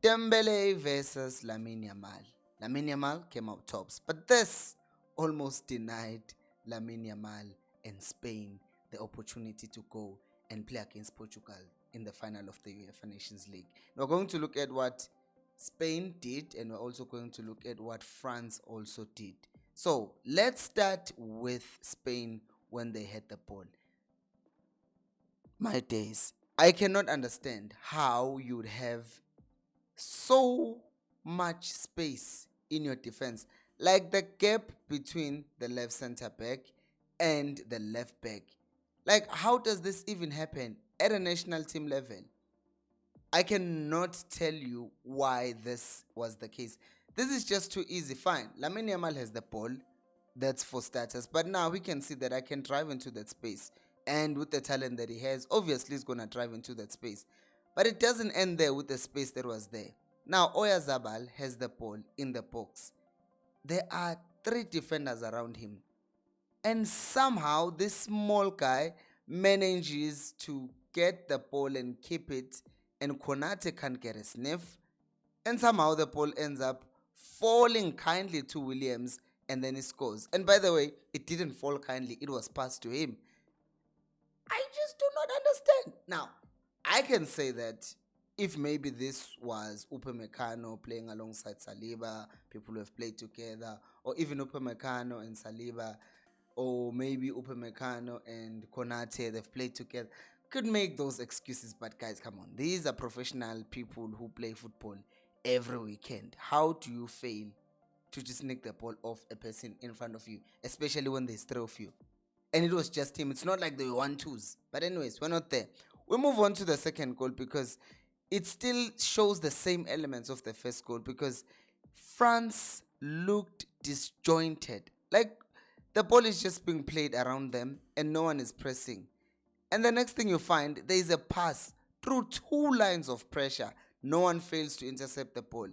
Dembele versus Lamine Yamal. Lamine Yamal came out tops, but this almost denied Lamine Yamal and Spain the opportunity to go and play against Portugal in the final of the UEFA Nations League. We're going to look at what Spain did, and we're also going to look at what France also did. So let's start with Spain when they had the ball. My days, I cannot understand how you would have so much space in your defense. Like the gap between the left center back and the left back. Like, how does this even happen at a national team level? I cannot tell you why this was the case. This is just too easy. Fine, Lamine Yamal has the ball. That's for starters. But now we can see that I can drive into that space. And with the talent that he has, obviously he's going to drive into that space. But it doesn't end there with the space that was there. Now, Oyarzabal has the ball in the box. There are 3 defenders around him. And somehow this small guy manages to get the ball and keep it. And Konate can't get a sniff. And somehow the ball ends up falling kindly to Williams, and then he scores. And by the way, it didn't fall kindly. It was passed to him. I just do not understand. Now, I can say that if maybe this was Upamecano playing alongside Saliba, people who have played together, or even Upamecano and Saliba, or maybe Upamecano and Konate, they've played together, could make those excuses. But guys, come on. These are professional people who play football every weekend. How do you fail to just nick the ball off a person in front of you, especially when there's 3 of you? And it was just him. It's not like they were 1-2s. But anyways, we're not there. We move on to the second goal because it still shows the same elements of the first goal, because France looked disjointed. Like the ball is just being played around them and no one is pressing. And the next thing you find, there is a pass through 2 lines of pressure. No one fails to intercept the ball.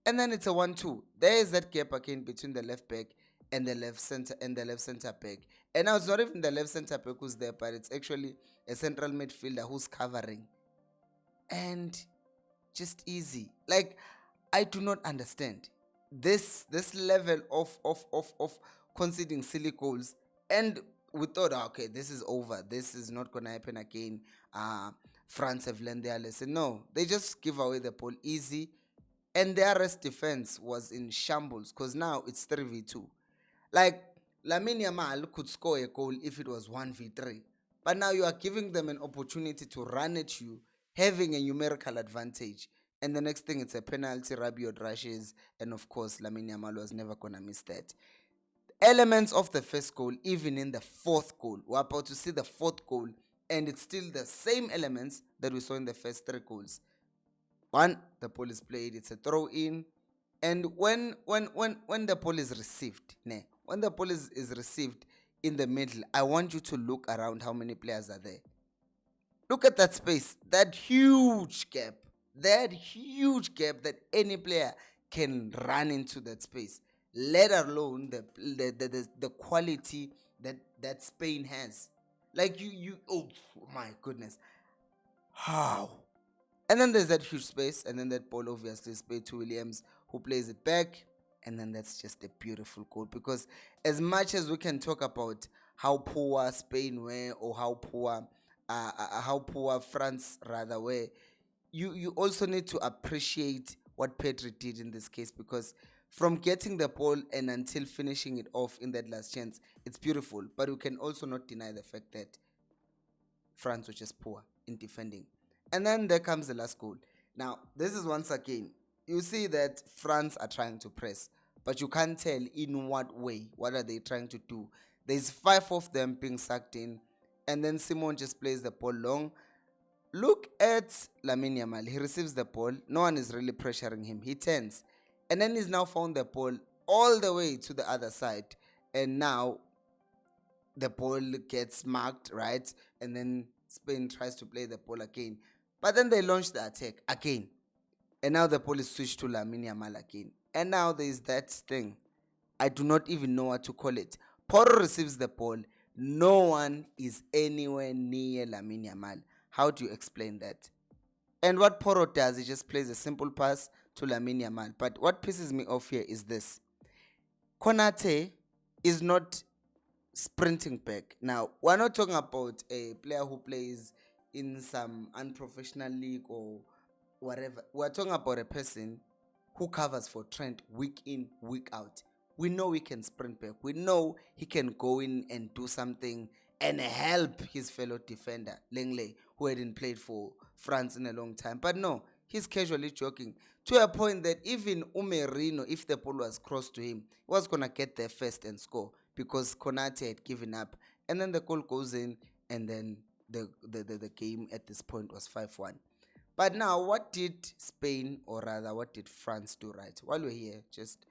And then it's a 1-2. There is that gap again between the left back and the left center back. And now it's not even the left center back who's there, but it's actually a central midfielder who's covering. And just easy. Like, I do not understand this level of conceding silly goals. And we thought, okay, this is over. This is not going to happen again. France have learned their lesson. No, they just give away the ball easy. And their rest defense was in shambles, because now it's 3v2. Like, Lamine Yamal could score a goal if it was 1v3. But now you are giving them an opportunity to run at you, having a numerical advantage. And the next thing, it's a penalty, Rabiot rushes. And of course, Lamine Yamal was never going to miss that. Elements of the first goal, even in the 4th goal. We're about to see the 4th goal. And it's still the same elements that we saw in the first 3 goals. 1, the ball is played, it's a throw in. And when the ball is received, when the ball is received in the middle, I want you to look around how many players are there. Look at that space, that huge gap that any player can run into that space, let alone the quality that Spain has. Like oh my goodness, how? And then there's that huge space, and then that ball obviously is played to Williams, who plays it back, and then that's just a beautiful goal. Because as much as we can talk about how poor Spain were, or how poor France rather were, you also need to appreciate what Pedri did in this case, because from getting the ball and until finishing it off in that last chance, it's beautiful. But we can also not deny the fact that France was just poor in defending. And then there comes the last goal. Now, this is once again, you see that France are trying to press, but you can't tell in what way. What are they trying to do? There's 5 of them being sucked in, and then Simon just plays the ball long. Look at Lamine Yamal. He receives the ball. No one is really pressuring him. He turns, and then he's now found the ball all the way to the other side. And now the ball gets marked, right? And then Spain tries to play the ball again. But then they launch the attack again. And now the ball is switched to Lamine Yamal again. And now there is that thing. I do not even know what to call it. Porro receives the ball. No one is anywhere near Lamine Yamal. How do you explain that? And what Poro does, he just plays a simple pass to Lamine Yamal. But what pisses me off here is this. Konate is not sprinting back. Now, we're not talking about a player who plays in some unprofessional league or whatever. We're talking about a person who covers for Trent week in, week out. We know he can sprint back. We know he can go in and do something and help his fellow defender, Lenglet, who hadn't played for France in a long time. But no, he's casually joking to a point that even Umerino, if the ball was crossed to him, he was going to get there first and score because Konate had given up. And then the goal goes in, and then the game at this point was 5-1. But now, what did Spain, or rather, what did France do right? While we're here, just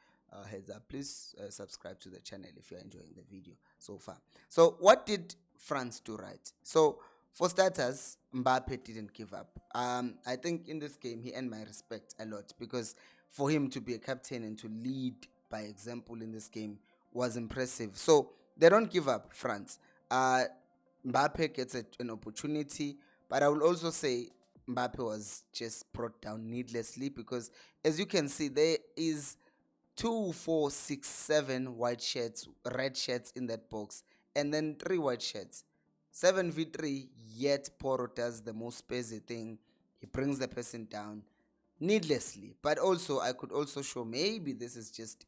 heads up, please subscribe to the channel if you're enjoying the video so far. So, what did France do right? So, for starters, Mbappe didn't give up. I think in this game, he earned my respect a lot because for him to be a captain and to lead by example in this game was impressive. So, they don't give up, France. Mbappe gets an opportunity, but I will also say Mbappe was just brought down needlessly because, as you can see, there is 2, 4, 6, 7 white shirts, red shirts in that box, and then 3 white shirts. 7v3, yet Poro does the most busy thing. He brings the person down needlessly. But also, I could also show maybe this is just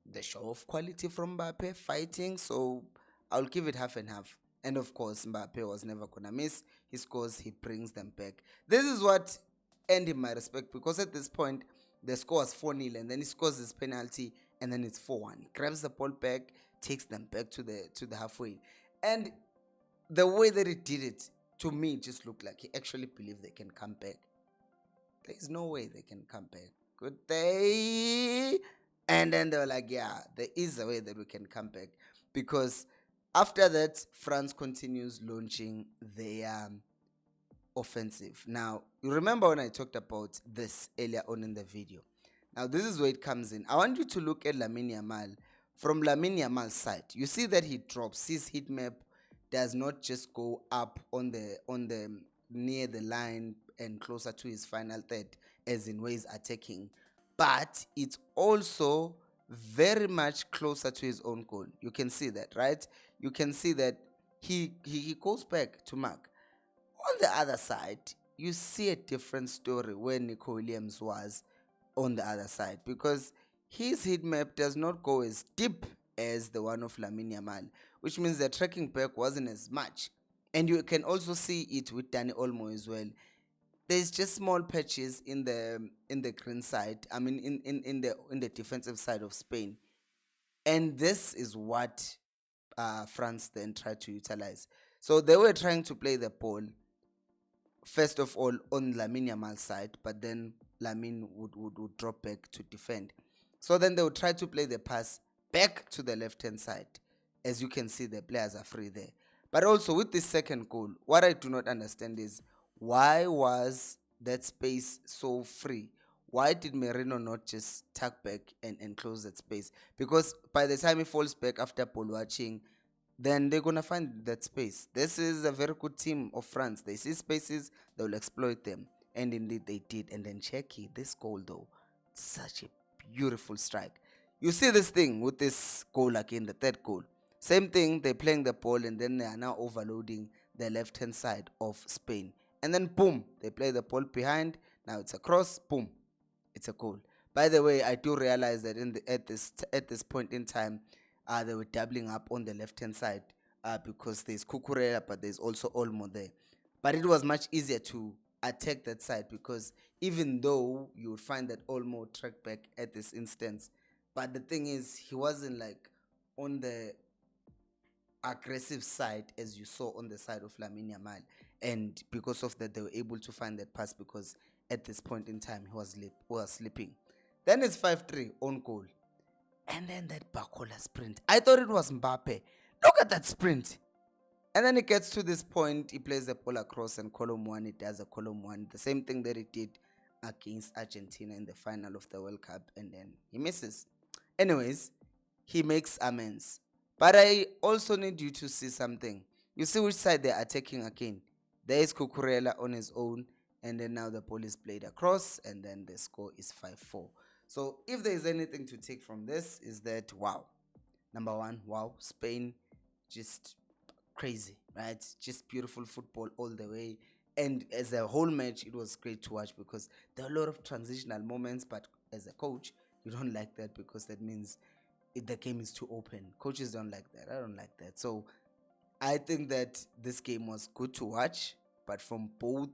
the show of quality from Mbappe fighting, so I'll give it half and half. And of course, Mbappe was never gonna miss. He scores, he brings them back. This is what earned him my respect because at this point, the score was 4-0, and then he scores his penalty, and then it's 4-1. He grabs the ball back, takes them back to the halfway. And the way that he did it, to me, just looked like he actually believed they can come back. There is no way they can come back. Could they? And then they were like, yeah, there is a way that we can come back. Because after that, France continues launching their offensive. Now, you remember when I talked about this earlier on in the video. Now, this is where it comes in. I want you to look at Lamine Yamal. From Lamine Yamal's side, you see that he drops. His heat map does not just go up on the near the line and closer to his final third, as in ways attacking, but it's also very much closer to his own goal. You can see that, right? You can see that he goes back to mark. On the other side, you see a different story where Nico Williams was on the other side because his heat map does not go as deep as the one of Lamine Yamal, which means the tracking back wasn't as much. And you can also see it with Dani Olmo as well. There's just small patches in the green side. I mean, in the defensive side of Spain, and this is what France then tried to utilize. So they were trying to play the ball first of all on Lamine Yamal's side, but then Lamine would drop back to defend. So then they would try to play the pass back to the left-hand side. As you can see, the players are free there. But also with this second goal, what I do not understand is why was that space so free? Why did Merino not just tuck back and close that space? Because by the time he falls back after ball watching, then they're going to find that space. This is a very good team of France. They see spaces, they will exploit them. And indeed they did. And then Czechia, this goal though, such a beautiful strike. You see this thing with this goal again, the third goal. Same thing, they're playing the ball and then they are now overloading the left-hand side of Spain. And then boom, they play the ball behind. Now it's a cross, boom, it's a goal. By the way, I do realize that at this point in time, they were doubling up on the left-hand side because there's Cucurella, but there's also Olmo there. But it was much easier to attack that side because even though you would find that Olmo tracked back at this instance, but the thing is, he wasn't like on the aggressive side as you saw on the side of Lamine Yamal. And because of that, they were able to find that pass because at this point in time, he was sleeping. Then it's 5-3 on goal. And then that Bacola sprint. I thought it was Mbappe. Look at that sprint. And then it gets to this point. He plays the ball across and column one. It does a column one. The same thing that he did against Argentina in the final of the World Cup. And then he misses. Anyways, he makes amends. But I also need you to see something. You see which side they're attacking again. There is Cucurella on his own. and then now the ball is played across, and then the score is 5-4. So if there is anything to take from this, is that wow, number one, wow, Spain, just crazy, right? Just beautiful football all the way. And as a whole match, it was great to watch because there are a lot of transitional moments. But as a coach, you don't like that because that means the game is too open. Coaches don't like that. I don't like that. So I think that this game was good to watch, but from both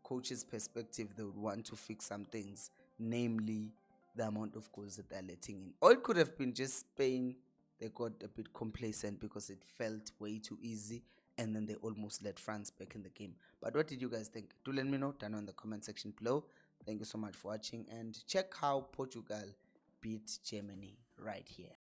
coaches' perspective, they would want to fix some things, namely the amount of goals that they're letting in. Or it could have been just Spain. They got a bit complacent because it felt way too easy, and then they almost let France back in the game. But what did you guys think? Do let me know down in the comment section below. Thank you so much for watching, and check how Portugal beat Germany right here.